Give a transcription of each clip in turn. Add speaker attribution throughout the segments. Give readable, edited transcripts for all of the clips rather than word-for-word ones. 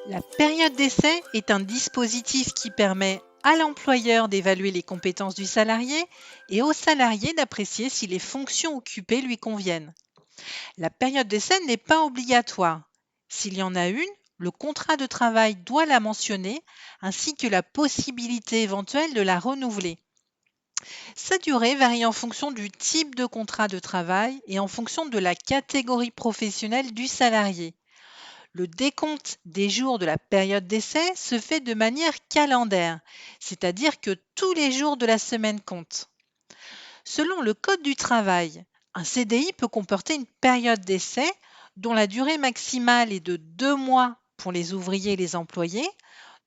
Speaker 1: La période d'essai est un dispositif qui permet à l'employeur d'évaluer les compétences du salarié et au salarié d'apprécier si les fonctions occupées lui conviennent. La période d'essai n'est pas obligatoire. S'il y en a une, le contrat de travail doit la mentionner, ainsi que la possibilité éventuelle de la renouveler. Sa durée varie en fonction du type de contrat de travail et en fonction de la catégorie professionnelle du salarié. Le décompte des jours de la période d'essai se fait de manière calendaire, c'est-à-dire que tous les jours de la semaine comptent. Selon le Code du travail, un CDI peut comporter une période d'essai dont la durée maximale est de 2 mois pour les ouvriers et les employés,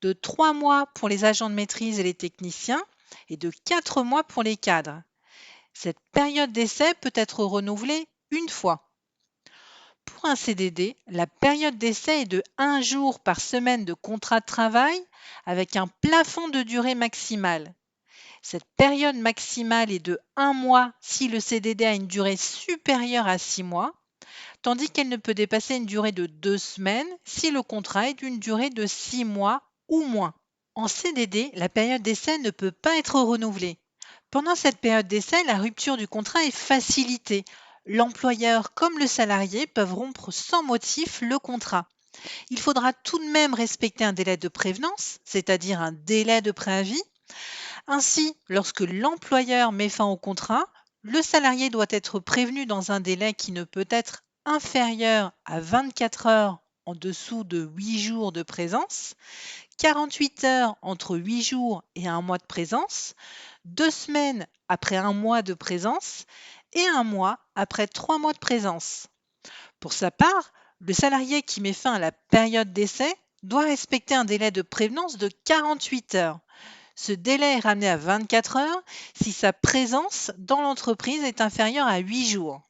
Speaker 1: de 3 mois pour les agents de maîtrise et les techniciens et de 4 mois pour les cadres. Cette période d'essai peut être renouvelée une fois. Pour un CDD, la période d'essai est de 1 jour par semaine de contrat de travail avec un plafond de durée maximale. Cette période maximale est de 1 mois si le CDD a une durée supérieure à 6 mois, tandis qu'elle ne peut dépasser une durée de 2 semaines si le contrat est d'une durée de 6 mois ou moins. En CDD, la période d'essai ne peut pas être renouvelée. Pendant cette période d'essai, la rupture du contrat est facilitée. L'employeur comme le salarié peuvent rompre sans motif le contrat. Il faudra tout de même respecter un délai de prévenance, c'est-à-dire un délai de préavis. Ainsi, lorsque l'employeur met fin au contrat, le salarié doit être prévenu dans un délai qui ne peut être inférieur à 24 heures en dessous de 8 jours de présence, 48 heures entre 8 jours et 1 mois de présence, 2 semaines après 1 mois de présence et 1 mois après 3 mois de présence. Pour sa part, le salarié qui met fin à la période d'essai doit respecter un délai de prévenance de 48 heures. Ce délai est ramené à 24 heures si sa présence dans l'entreprise est inférieure à 8 jours.